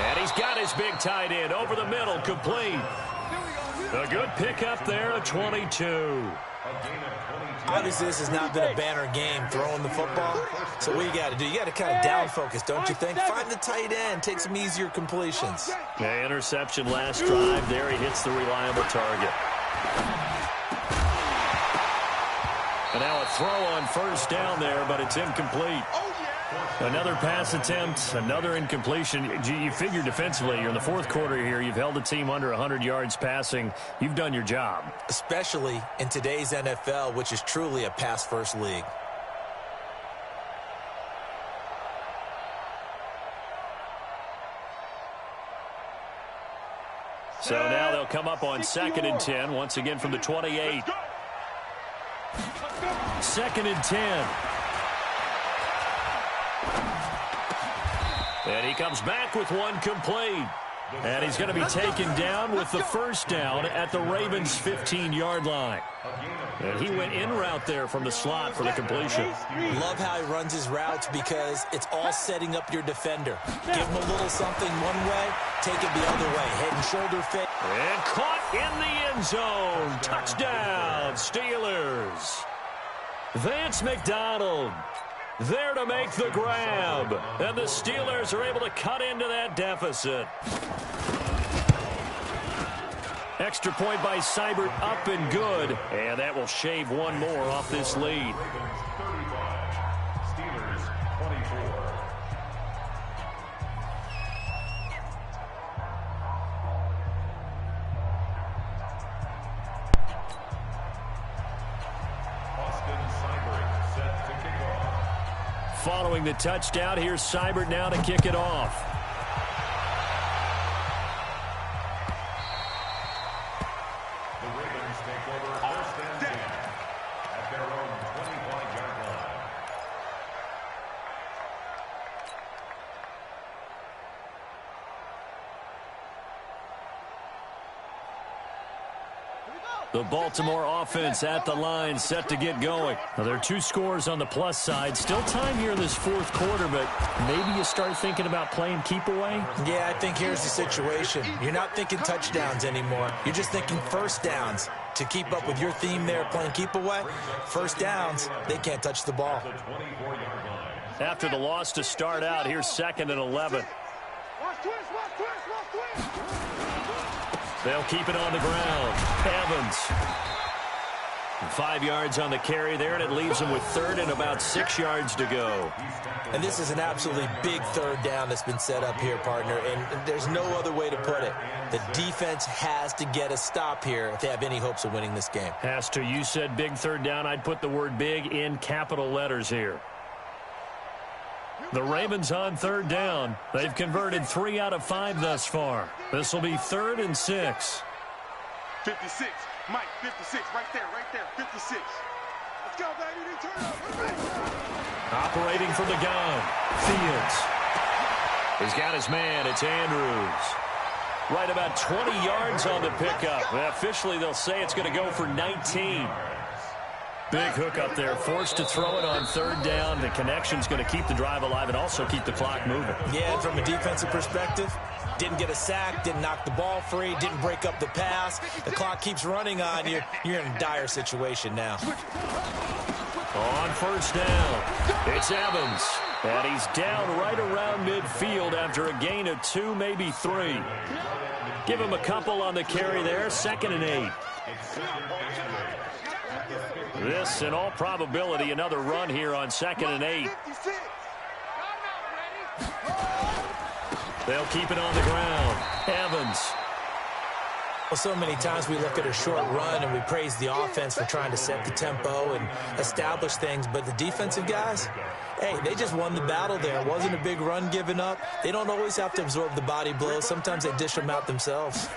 And he's got his big tight end over the middle, complete. A good pickup there at 22. Obviously, this has not been a banner game throwing the football. So what you got to do, you got to kind of down focus, don't you think? Find the tight end, take some easier completions. Yeah, interception last drive. There he hits the reliable target. And now a throw on 1st down there, but it's incomplete. Another pass attempt, another incompletion. You figure defensively, you're in the 4th quarter here. You've held the team under 100 yards passing. You've done your job. Especially in today's NFL, which is truly a pass-first league. So now they'll come up on 2nd and 10, once again from the 28. 2nd and 10. And he comes back with one complete. And he's going to be taken down with the 1st down at the Ravens' 15-yard line. And he went in route there from the slot for the completion. Love how he runs his routes because it's all setting up your defender. Give him a little something one way, take it the other way. Head and shoulder fake. And caught in the end zone. Touchdown, Steelers. Vance McDonald there to make the grab. And the Steelers are able to cut into that deficit. Extra point by Seibert, up and good. And that will shave one more off this lead. Steelers 24. Austin Seibert set to kick off. Following the touchdown, here's Seibert now to kick it off. The Ravens take over 1st and 10 at their own 25-yard line. The Baltimore offense at the line, set to get going. Now, there are 2 scores on the plus side. Still time here in this 4th quarter, but maybe you start thinking about playing keep away? Yeah, I think here's the situation. You're not thinking touchdowns anymore. You're just thinking 1st downs. To keep up with your theme there, playing keep away, 1st downs, they can't touch the ball. After the loss to start out, here's 2nd and 11. They'll keep it on the ground. Evans. 5 yards on the carry there, and it leaves them with 3rd and about 6 yards to go. And this is an absolutely big 3rd down that's been set up here, partner, and there's no other way to put it. The defense has to get a stop here if they have any hopes of winning this game. Has to. You said big 3rd down. I'd put the word big in capital letters here. The Ravens on 3rd down. They've converted 3 out of 5 thus far. This will be 3rd and 6. 56. Mike, 56. Right there, 56. Let's go, baby. Turn up. Operating from the gun. Fields. He's got his man. It's Andrews. Right about 20 yards on the pickup. Officially, they'll say it's going to go for 19. Big hook up there, forced to throw it on 3rd down. The connection's going to keep the drive alive and also keep the clock moving. Yeah, and from a defensive perspective, didn't get a sack, didn't knock the ball free, didn't break up the pass. The clock keeps running on you. You're in a dire situation now. On 1st down, it's Evans. And he's down right around midfield after a gain of 2, maybe 3. Give him a couple on the carry there, 2nd and 8. This, in all probability, another run here on 2nd and 8. They'll keep it on the ground. Evans. Well, so many times we look at a short run and we praise the offense for trying to set the tempo and establish things, but the defensive guys, hey, they just won the battle there. It wasn't a big run given up. They don't always have to absorb the body blows. Sometimes they dish them out themselves.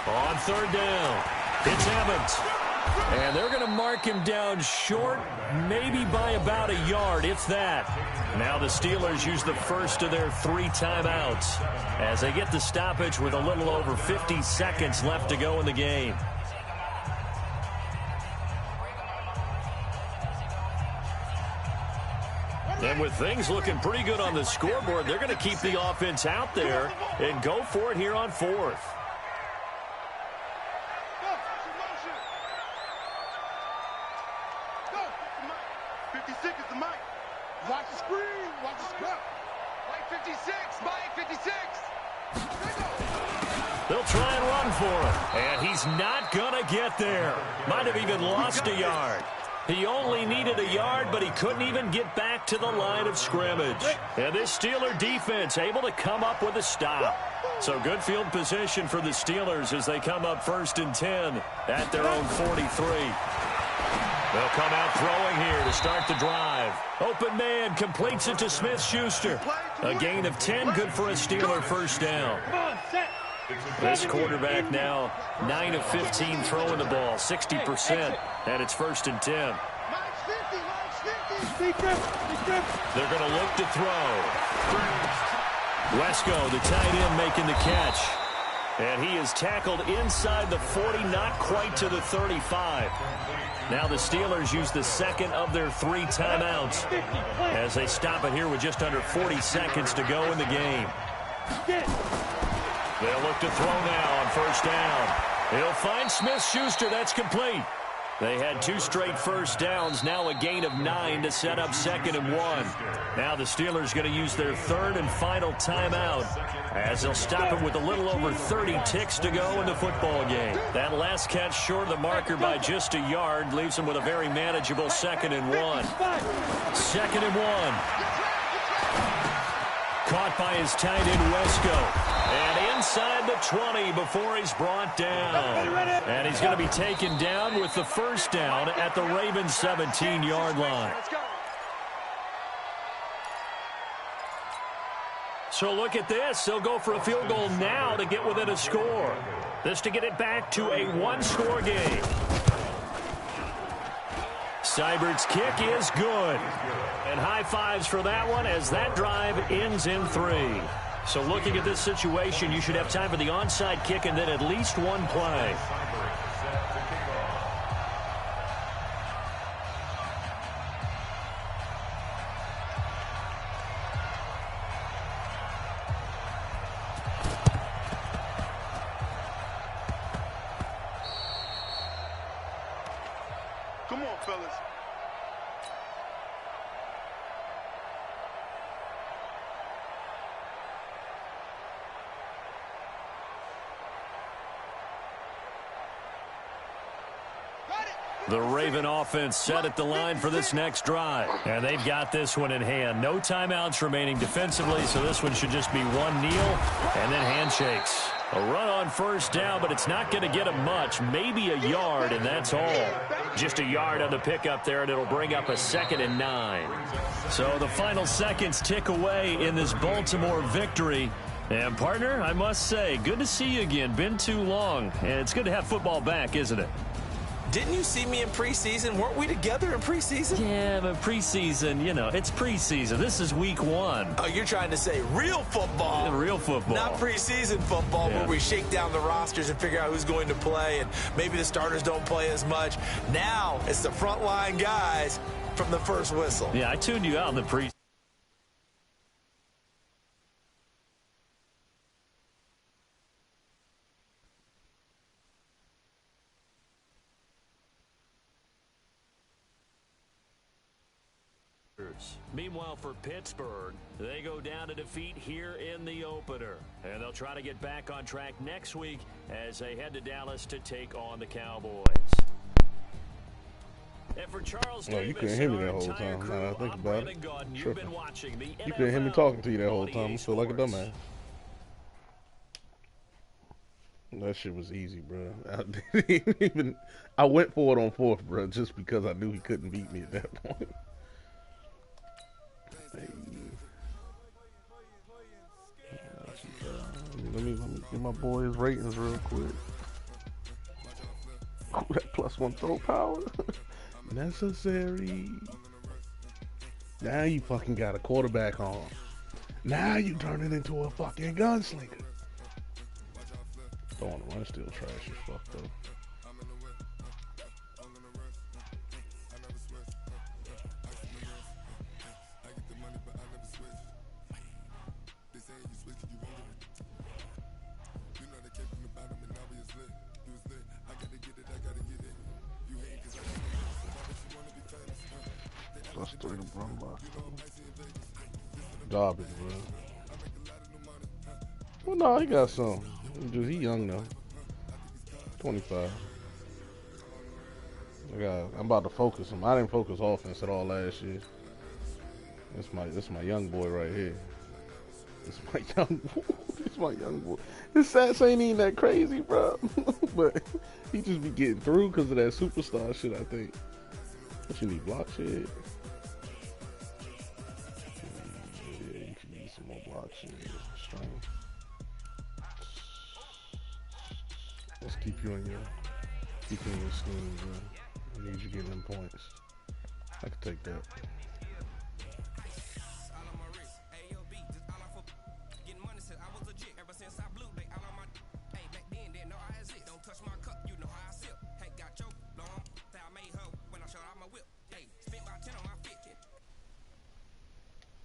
On third down, it's Evans. And they're going to mark him down short, maybe by about a yard, if that. Now the Steelers use the first of their 3 timeouts as they get the stoppage with a little over 50 seconds left to go in the game. And with things looking pretty good on the scoreboard, they're going to keep the offense out there and go for it here on 4th. Watch the screen. Watch the screen. Mike 56. Mike 56. They'll try and run for it. And he's not going to get there. Might have even lost a yard. He only needed a yard, but he couldn't even get back to the line of scrimmage. And this Steeler defense able to come up with a stop. So good field position for the Steelers as they come up 1st and 10 at their own 43. They'll come out throwing here to start the drive. Open man completes it to Smith-Schuster. A gain of 10, good for a Steeler first down. This quarterback now 9 of 15 throwing the ball, 60%, and it's 1st and 10. They're going to look to throw. Wesco, the tight end, making the catch. And he is tackled inside the 40, not quite to the 35. Now the Steelers use the second of their 3 timeouts as they stop it here with just under 40 seconds to go in the game. They'll look to throw now on 1st down. He'll find Smith-Schuster. That's complete. They had 2 straight first downs, now a gain of 9 to set up 2nd and 1. Now the Steelers going to use their 3rd and final timeout as they'll stop it with a little over 30 ticks to go in the football game. That last catch short of the marker by just a yard leaves them with a very manageable 2nd and 1. 2nd and 1. Caught by his tight end, Wesco. And inside the 20 before he's brought down. And he's going to be taken down with the first down at the Ravens' 17-yard line. So look at this. They'll go for a field goal now to get within a score. This to get it back to a 1-score game. Seibert's kick is good. And high fives for that one as that drive ends in 3. So looking at this situation, you should have time for the onside kick and then at least one play. Come on, fellas. The Raven offense set at the line for this next drive. And they've got this one in hand. No timeouts remaining defensively, so this one should just be one kneel and then handshakes. A run on first down, but it's not going to get him much. Maybe a yard, and that's all. Just a yard on the pickup there, and it'll bring up a 2nd and 9. So the final seconds tick away in this Baltimore victory. And, partner, I must say, good to see you again. Been too long. And it's good to have football back, isn't it? Didn't you see me in preseason? Weren't we together in preseason? Yeah, but preseason, you know, it's preseason. This is week 1. Oh, you're trying to say real football. Real football. Not preseason football where we shake down the rosters and figure out who's going to play, and maybe the starters don't play as much. Now it's the frontline guys from the first whistle. Yeah, I tuned you out in the preseason. Meanwhile, for Pittsburgh, they go down to defeat here in the opener. And they'll try to get back on track next week as they head to Dallas to take on the Cowboys. And for Charles No, you Davis couldn't hear me and that our whole entire time. crew, Now that I think I'm about it. Brandon Gaudin. You've Tripping. been watching the You couldn't hear me NFL talking to you that whole on time. I EA feel like a Sports. dumbass. That shit was easy, bro. I didn't even. I went for it on fourth, bro, just because I knew he couldn't beat me at that point. Hey. Let me get my boys' ratings real quick. Oh, that +1 throw power. Necessary. Now you fucking got a quarterback on. Now you turn it into a fucking gunslinger. Throwing the run still trash as fuck though. Plus 3 to run block. Garbage, bro. Well, no, he got some. He young though. 25. I'm about to focus him. I didn't focus offense at all last year. This my young boy right here. This my young boy. This my young boy. His stats ain't even that crazy, bro. But he just be getting through because of that superstar shit, I think. What you need, block shit? Yeah, you can use some more block shit. Strength. Let's keep you in your scheme, bro. I need you getting them points. I can take that.